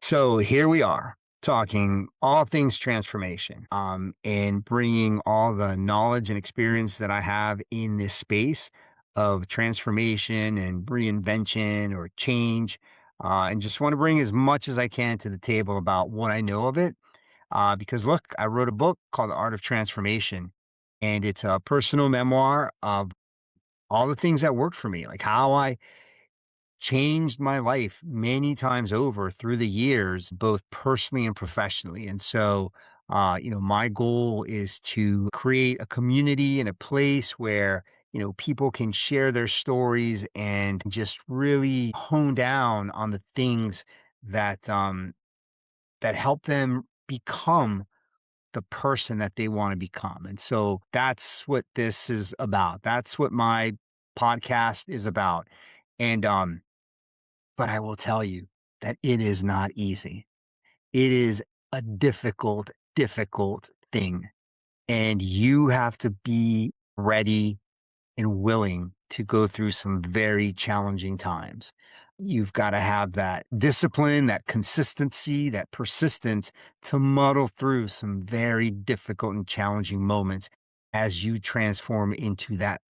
So here we are talking all things transformation, and bringing all the knowledge and experience that I have in this space of transformation and reinvention or change. And just want to bring as much as I can to the table about what I know of it. Because look, I wrote a book called The Art of Transformation, and it's a personal memoir of all the things that worked for me, like how I changed my life many times over through the years, both personally and professionally. And so, my goal is to create a community and a place where, people can share their stories and just really hone down on the things that help them become the person that they want to become. And so that's what this is about. That's what my podcast is about. And but I will tell you that it is not easy. It is a difficult, difficult thing. And you have to be ready and willing to go through some very challenging times. You've got to have that discipline, that consistency, that persistence to muddle through some very difficult and challenging moments as you transform into that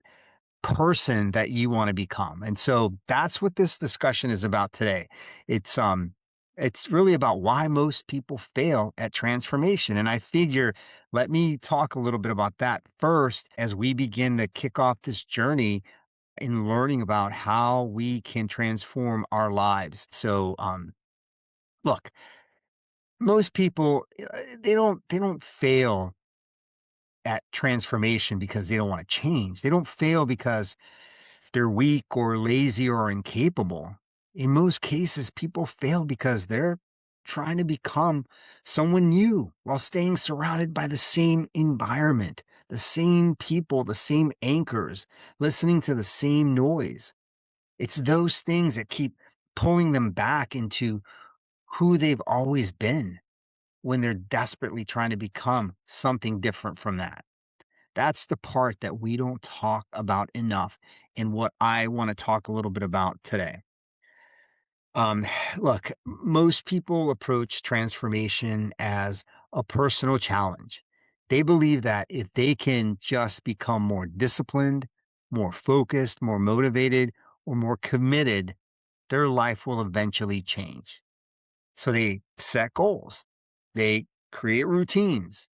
person that you want to become. And so that's what this discussion is about today. It's um it's really about why most people fail at transformation. And I figure let me talk a little bit about that first as we begin to kick off this journey in learning about how we can transform our lives. Look, most people they don't fail at transformation because they don't want to change. They don't fail because they're weak or lazy or incapable. In most cases, people fail because they're trying to become someone new while staying surrounded by the same environment, the same people, the same anchors, listening to the same noise. It's those things that keep pulling them back into who they've always been when they're desperately trying to become something different from that. That's the part that we don't talk about enough and what I want to talk a little bit about today. Um, Look, most people approach transformation as a personal challenge. They believe that if they can just become more disciplined, more focused, more motivated, or more committed, their life will eventually change. So they set goals, they create routines,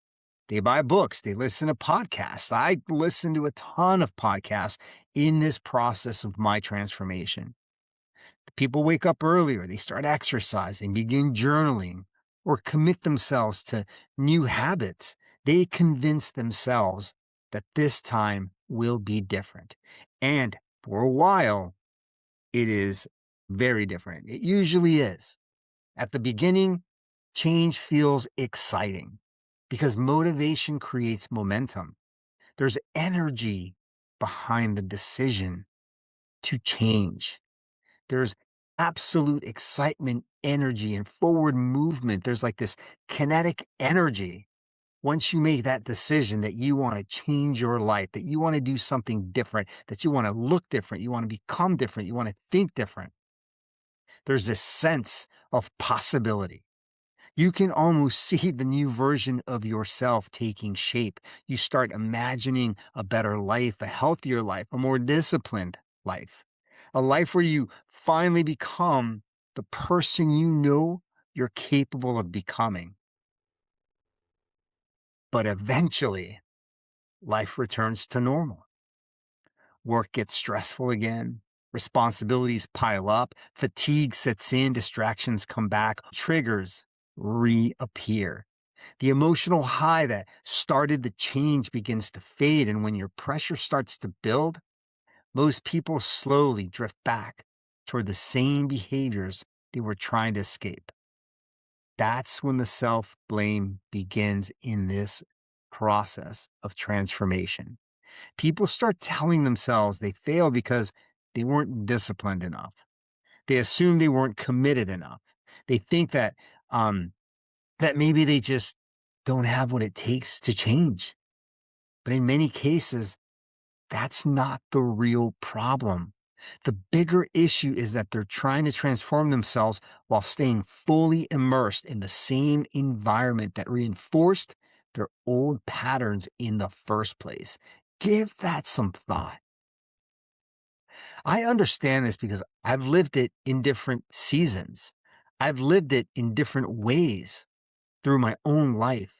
they buy books, they listen to podcasts. I listen to a ton of podcasts in this process of my transformation. People wake up earlier, they start exercising, begin journaling, or commit themselves to new habits. They convince themselves that this time will be different. And for a while, it is very different. It usually is. At the beginning, change feels exciting because motivation creates momentum. There's energy behind the decision to change. There's absolute excitement, energy, and forward movement. There's like this kinetic energy. Once you make that decision that you want to change your life, that you want to do something different, that you want to look different, you want to become different, you want to think different, there's this sense of possibility. You can almost see the new version of yourself taking shape. You start imagining a better life, a healthier life, a more disciplined life, a life where you finally become the person you know you're capable of becoming. But eventually, life returns to normal. Work gets stressful again. Responsibilities pile up. Fatigue sets in. Distractions come back. Triggers reappear. The emotional high that started the change begins to fade. And when your pressure starts to build, most people slowly drift back toward the same behaviors they were trying to escape. That's when the self blame begins in this process of transformation. People start telling themselves they failed because they weren't disciplined enough. They assume they weren't committed enough. They think that maybe they just don't have what it takes to change. But in many cases, that's not the real problem. The bigger issue is that they're trying to transform themselves while staying fully immersed in the same environment that reinforced their old patterns in the first place. Give that some thought. I understand this because I've lived it in different seasons. I've lived it in different ways through my own life.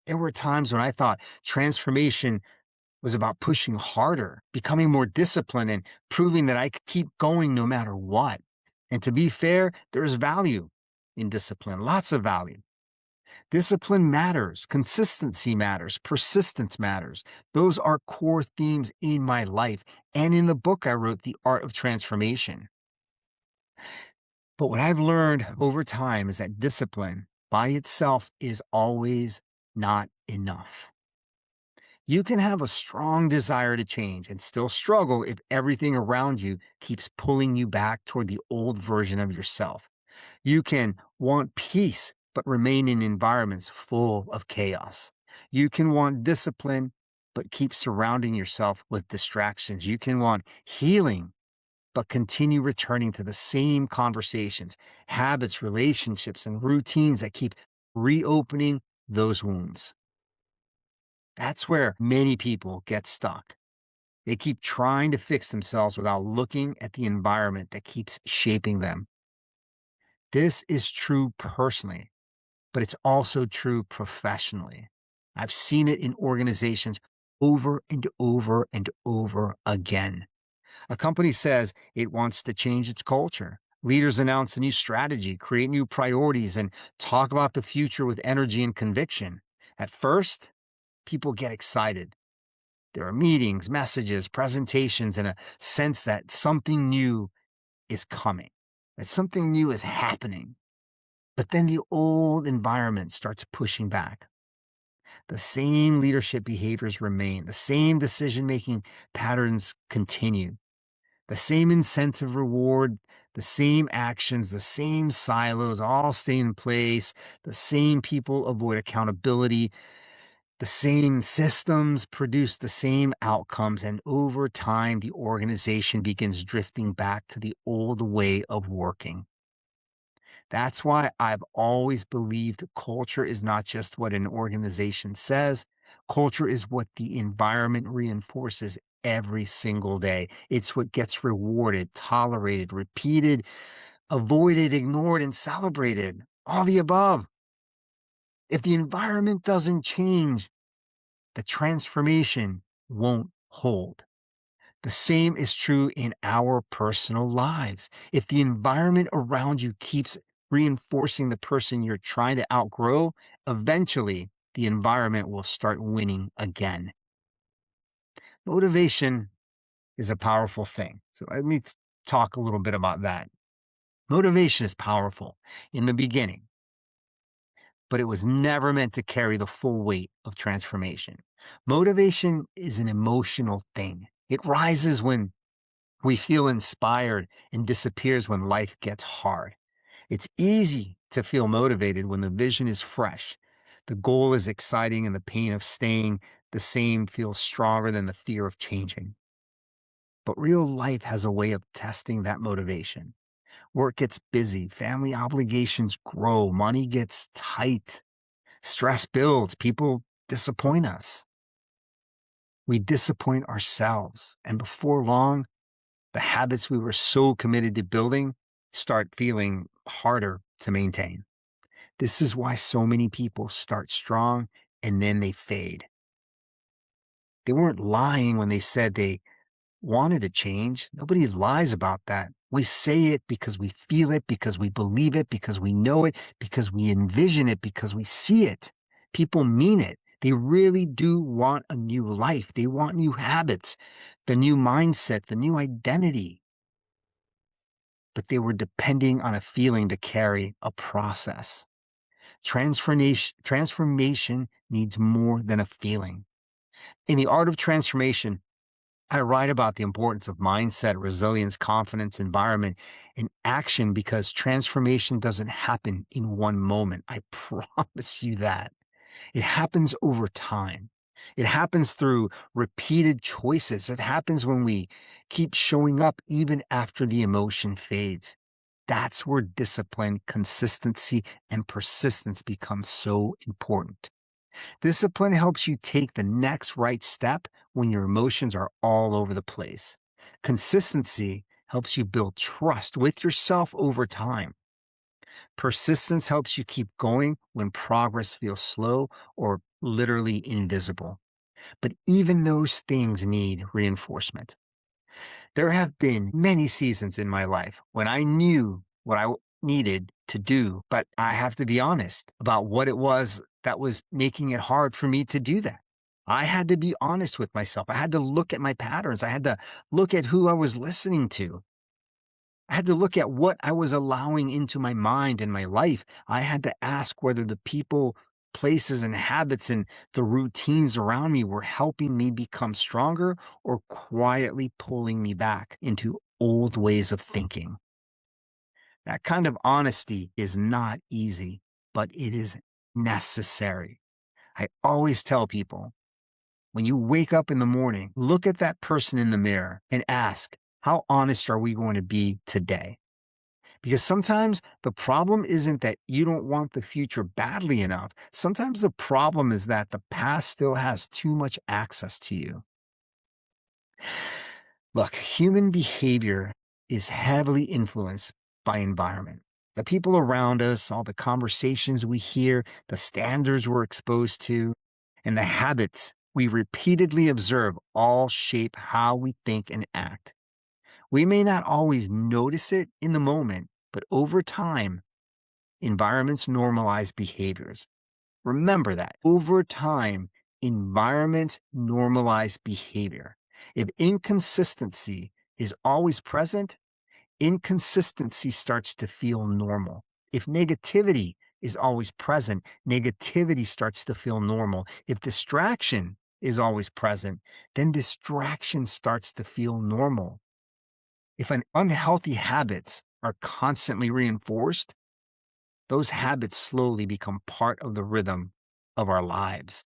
There were times when I thought transformation was about pushing harder, becoming more disciplined, and proving that I could keep going no matter what. And to be fair, there's value in discipline, lots of value. Discipline matters, consistency matters, persistence matters. Those are core themes in my life and in the book I wrote, The Art of Transformation. But what I've learned over time is that discipline by itself is always not enough. You can have a strong desire to change and still struggle if everything around you keeps pulling you back toward the old version of yourself. You can want peace, but remain in environments full of chaos. You can want discipline, but keep surrounding yourself with distractions. You can want healing, but continue returning to the same conversations, habits, relationships, and routines that keep reopening those wounds. That's where many people get stuck. They keep trying to fix themselves without looking at the environment that keeps shaping them. This is true personally, but it's also true professionally. I've seen it in organizations over and over and over again. A company says it wants to change its culture. Leaders announce a new strategy, create new priorities, and talk about the future with energy and conviction. At first, people get excited. There are meetings, messages, presentations, and a sense that something new is coming, that something new is happening. But then the old environment starts pushing back. The same leadership behaviors remain, the same decision making patterns continue, the same incentive reward, the same actions, the same silos all stay in place, the same people avoid accountability, the same systems produce the same outcomes, and over time, the organization begins drifting back to the old way of working. That's why I've always believed culture is not just what an organization says, culture is what the environment reinforces every single day. It's what gets rewarded, tolerated, repeated, avoided, ignored, and celebrated. All the above. If the environment doesn't change, the transformation won't hold. The same is true in our personal lives. If the environment around you keeps reinforcing the person you're trying to outgrow, eventually the environment will start winning again. Motivation is a powerful thing. So let me talk a little bit about that. Motivation is powerful in the beginning, but it was never meant to carry the full weight of transformation. Motivation is an emotional thing. It rises when we feel inspired and disappears when life gets hard. It's easy to feel motivated when the vision is fresh. The goal is exciting and the pain of staying the same feels stronger than the fear of changing. But real life has a way of testing that motivation. Work gets busy, family obligations grow, money gets tight, stress builds, people disappoint us. We disappoint ourselves. And before long, the habits we were so committed to building start feeling harder to maintain. This is why so many people start strong and then they fade. They weren't lying when they said they wanted to change. Nobody lies about that. We say it because we feel it, because we believe it, because we know it, because we envision it, because we see it. People mean it. They really do want a new life. They want new habits, the new mindset, the new identity. But they were depending on a feeling to carry a process. Transformation needs more than a feeling. In The Art of Transformation, I write about the importance of mindset, resilience, confidence, environment, and action because transformation doesn't happen in one moment. I promise you that. It happens over time. It happens through repeated choices. It happens when we keep showing up even after the emotion fades. That's where discipline, consistency, and persistence become so important. Discipline helps you take the next right step when your emotions are all over the place. Consistency helps you build trust with yourself over time. Persistence helps you keep going when progress feels slow or literally invisible. But even those things need reinforcement. There have been many seasons in my life when I knew what needed to do, but I have to be honest about what it was that was making it hard for me to do that. I had to be honest with myself. I had to look at my patterns. I had to look at who I was listening to. I had to look at what I was allowing into my mind and my life. I had to ask whether the people, places, and habits and the routines around me were helping me become stronger or quietly pulling me back into old ways of thinking. That kind of honesty is not easy, but it is necessary. I always tell people when you wake up in the morning, look at that person in the mirror and ask, how honest are we going to be today? Because sometimes the problem isn't that you don't want the future badly enough. Sometimes the problem is that the past still has too much access to you. Look, human behavior is heavily influenced by environment. The people around us, all the conversations we hear, the standards we're exposed to, and the habits we repeatedly observe all shape how we think and act. We may not always notice it in the moment, but over time, environments normalize behaviors. Remember that. Over time, environments normalize behavior. If inconsistency is always present, inconsistency starts to feel normal. If negativity is always present, negativity starts to feel normal. If distraction is always present, then distraction starts to feel normal. If an unhealthy habits are constantly reinforced, those habits slowly become part of the rhythm of our lives.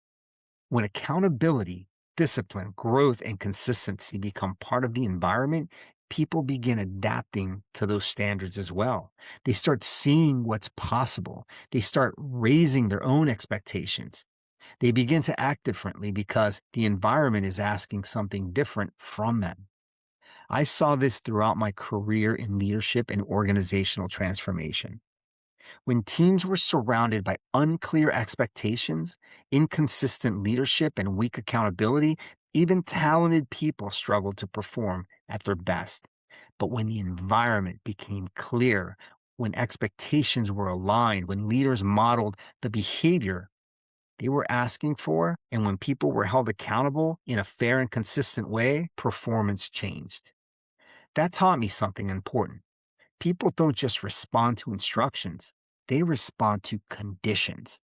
When accountability, discipline, growth, and consistency become part of the environment, people begin adapting to those standards as well. They start seeing what's possible. They start raising their own expectations. They begin to act differently because the environment is asking something different from them. I saw this throughout my career in leadership and organizational transformation. When teams were surrounded by unclear expectations, inconsistent leadership, and weak accountability, even talented people struggled to perform at their best. But when the environment became clear, when expectations were aligned, when leaders modeled the behavior they were asking for, and when people were held accountable in a fair and consistent way, performance changed. That taught me something important. People don't just respond to instructions, they respond to conditions.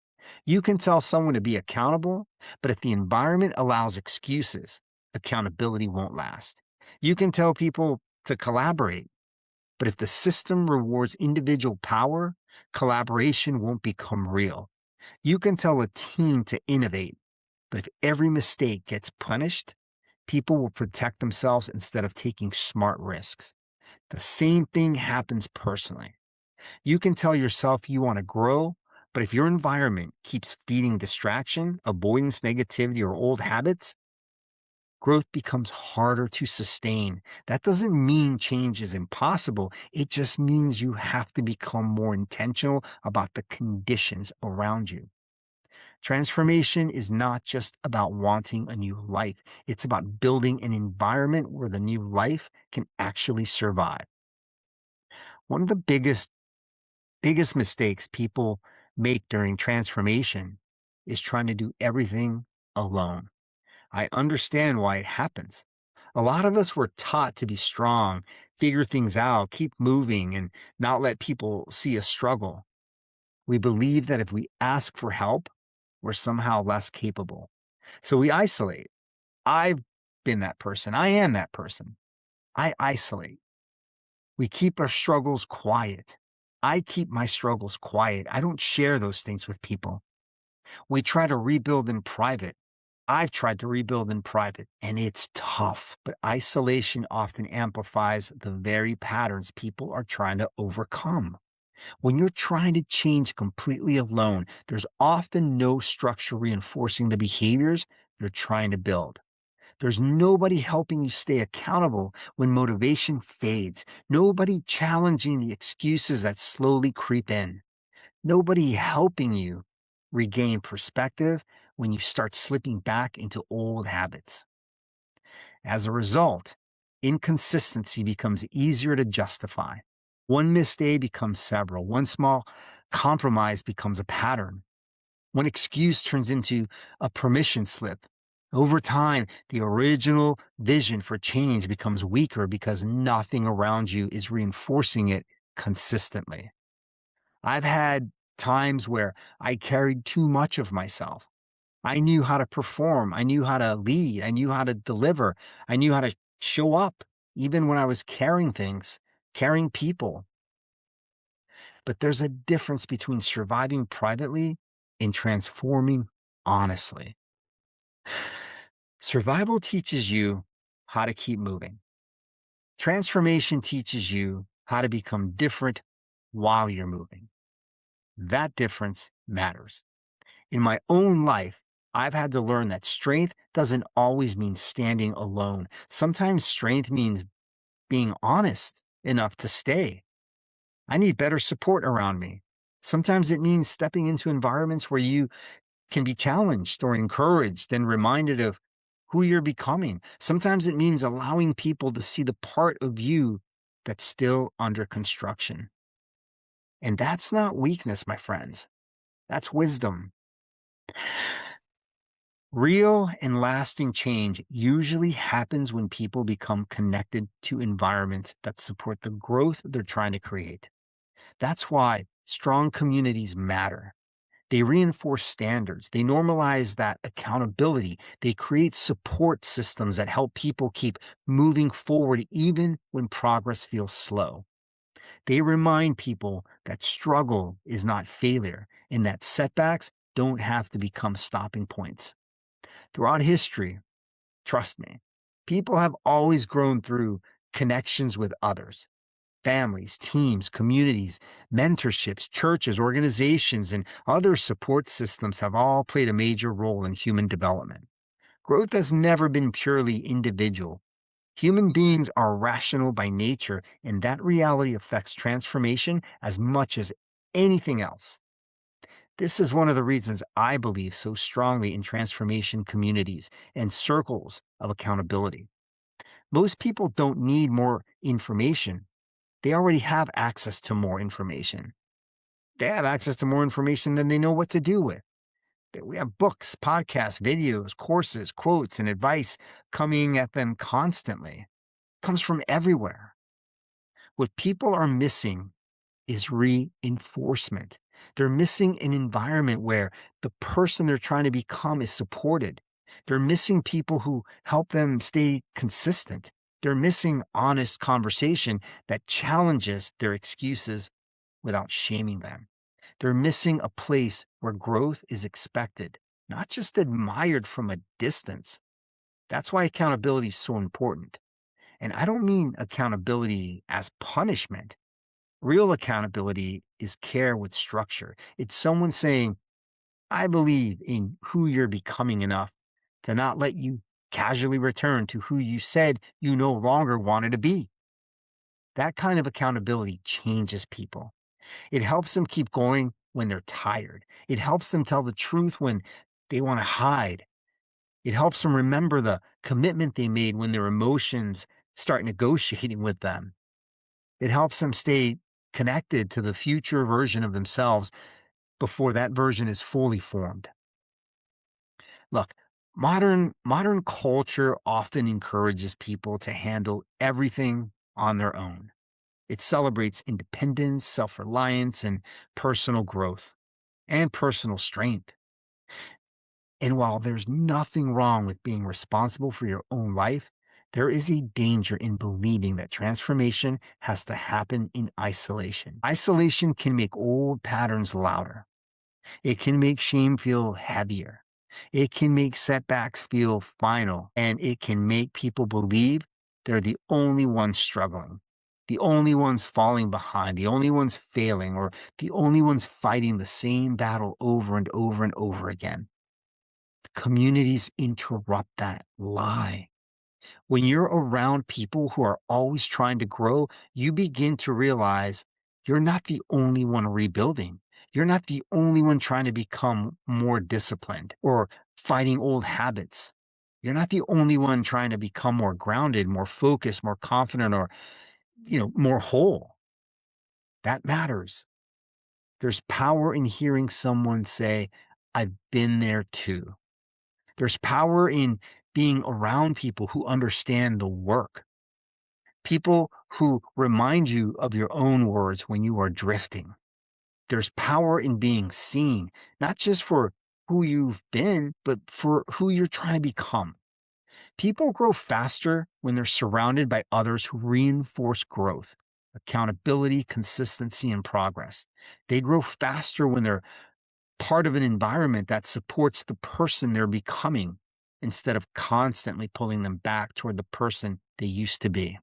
You can tell someone to be accountable, but if the environment allows excuses, accountability won't last. You can tell people to collaborate, but if the system rewards individual power, collaboration won't become real. You can tell a team to innovate, but if every mistake gets punished, people will protect themselves instead of taking smart risks. The same thing happens personally. You can tell yourself you want to grow, but if your environment keeps feeding distraction, avoidance, negativity, or old habits, growth becomes harder to sustain. That doesn't mean change is impossible. It just means you have to become more intentional about the conditions around you. Transformation is not just about wanting a new life. It's about building an environment where the new life can actually survive. One of the biggest mistakes people make during transformation is trying to do everything alone. I understand why it happens. A lot of us were taught to be strong, figure things out, keep moving, and not let people see us struggle. We believe that if we ask for help, we're somehow less capable. So we isolate. I've been that person. I am that person. I isolate. We keep our struggles quiet. I keep my struggles quiet. I don't share those things with people. We try to rebuild in private. I've tried to rebuild in private, and it's tough, but isolation often amplifies the very patterns people are trying to overcome. When you're trying to change completely alone, there's often no structure reinforcing the behaviors you're trying to build. There's nobody helping you stay accountable when motivation fades, nobody challenging the excuses that slowly creep in, nobody helping you regain perspective when you start slipping back into old habits. As a result, inconsistency becomes easier to justify. One missed day becomes several. One small compromise becomes a pattern. One excuse turns into a permission slip. Over time, the original vision for change becomes weaker because nothing around you is reinforcing it consistently. I've had times where I carried too much of myself. I knew how to perform. I knew how to lead. I knew how to deliver. I knew how to show up, even when I was carrying things, carrying people. But there's a difference between surviving privately and transforming honestly. Survival teaches you how to keep moving. Transformation teaches you how to become different while you're moving. That difference matters. In my own life, I've had to learn that strength doesn't always mean standing alone. Sometimes strength means being honest enough to stay. I need better support around me. Sometimes it means stepping into environments where you can be challenged or encouraged and reminded of who you're becoming. Sometimes it means allowing people to see the part of you that's still under construction. And that's not weakness, my friends. That's wisdom. Real and lasting change usually happens when people become connected to environments that support the growth they're trying to create. That's why strong communities matter. They reinforce standards. They normalize that accountability. They create support systems that help people keep moving forward even when progress feels slow. They remind people that struggle is not failure and that setbacks don't have to become stopping points. Throughout history, trust me, people have always grown through connections with others. Families, teams, communities, mentorships, churches, organizations, and other support systems have all played a major role in human development. Growth has never been purely individual. Human beings are rational by nature, and that reality affects transformation as much as anything else. This is one of the reasons I believe so strongly in transformation communities and circles of accountability. Most people don't need more information. They already have access to more information. They have access to more information than they know what to do with. We have books, podcasts, videos, courses, quotes, and advice coming at them constantly. It comes from everywhere. What people are missing is reinforcement. They're missing an environment where the person they're trying to become is supported. They're missing people who help them stay consistent. They're missing honest conversation that challenges their excuses without shaming them. They're missing a place where growth is expected, not just admired from a distance. That's why accountability is so important. And I don't mean accountability as punishment. Real accountability is care with structure. It's someone saying, I believe in who you're becoming enough to not let you casually return to who you said you no longer wanted to be. That kind of accountability changes people. It helps them keep going when they're tired. It helps them tell the truth when they want to hide. It helps them remember the commitment they made when their emotions start negotiating with them. It helps them stay connected to the future version of themselves before that version is fully formed. Look, modern culture often encourages people to handle everything on their own. It celebrates independence, self-reliance, and personal growth and personal strength. And while there's nothing wrong with being responsible for your own life, there is a danger in believing that transformation has to happen in isolation. Isolation can make old patterns louder. It can make shame feel heavier. It can make setbacks feel final, and it can make people believe they're the only ones struggling, the only ones falling behind, the only ones failing, or the only ones fighting the same battle over and over and over again. Communities interrupt that lie. When you're around people who are always trying to grow, you begin to realize you're not the only one rebuilding. You're not the only one trying to become more disciplined or fighting old habits. You're not the only one trying to become more grounded, more focused, more confident, or, more whole. That matters. There's power in hearing someone say, I've been there too. There's power in being around people who understand the work. People who remind you of your own words when you are drifting. There's power in being seen, not just for who you've been, but for who you're trying to become. People grow faster when they're surrounded by others who reinforce growth, accountability, consistency, and progress. They grow faster when they're part of an environment that supports the person they're becoming instead of constantly pulling them back toward the person they used to be.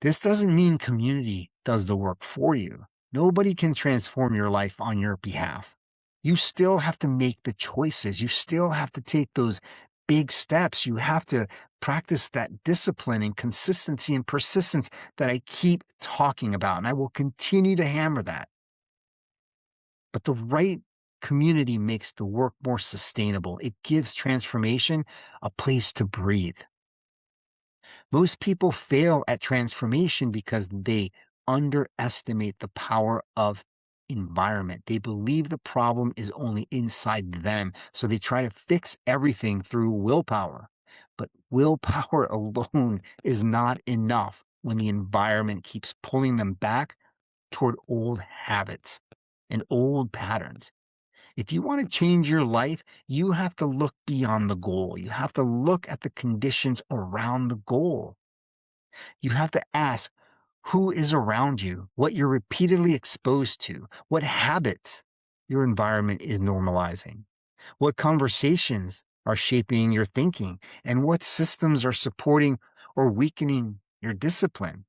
This doesn't mean community does the work for you. Nobody can transform your life on your behalf. You still have to make the choices. You still have to take those big steps. You have to practice that discipline and consistency and persistence that I keep talking about. And I will continue to hammer that. But the right community makes the work more sustainable. It gives transformation a place to breathe. Most people fail at transformation because they underestimate the power of environment. They believe the problem is only inside them. So they try to fix everything through willpower. But willpower alone is not enough when the environment keeps pulling them back toward old habits and old patterns. If you want to change your life, you have to look beyond the goal. You have to look at the conditions around the goal. You have to ask who is around you, what you're repeatedly exposed to, what habits your environment is normalizing, what conversations are shaping your thinking, and what systems are supporting or weakening your discipline.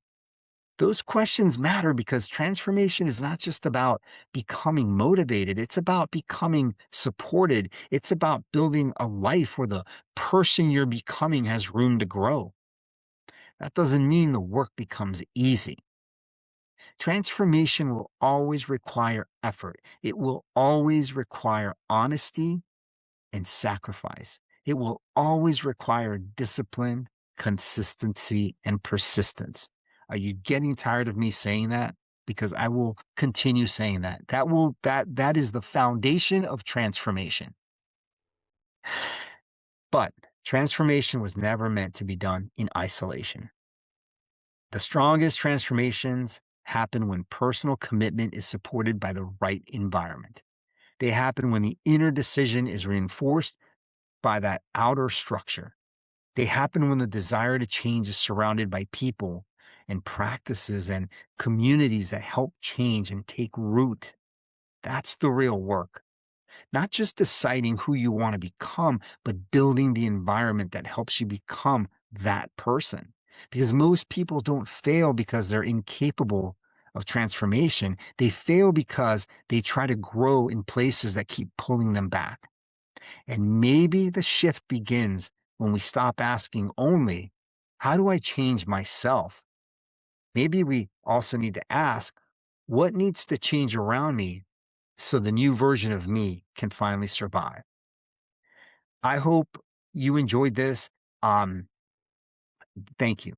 Those questions matter because transformation is not just about becoming motivated. It's about becoming supported. It's about building a life where the person you're becoming has room to grow. That doesn't mean the work becomes easy. Transformation will always require effort. It will always require honesty and sacrifice. It will always require discipline, consistency, and persistence. Are you getting tired of me saying that? Because I will continue saying that. That is the foundation of transformation. But transformation was never meant to be done in isolation. The strongest transformations happen when personal commitment is supported by the right environment. They happen when the inner decision is reinforced by that outer structure. They happen when the desire to change is surrounded by people and practices and communities that help change and take root. That's the real work. Not just deciding who you want to become, but building the environment that helps you become that person. Because most people don't fail because they're incapable of transformation. They fail because they try to grow in places that keep pulling them back. And maybe the shift begins when we stop asking only, how do I change myself? Maybe we also need to ask, what needs to change around me so the new version of me can finally survive? I hope you enjoyed this. Um, Thank you.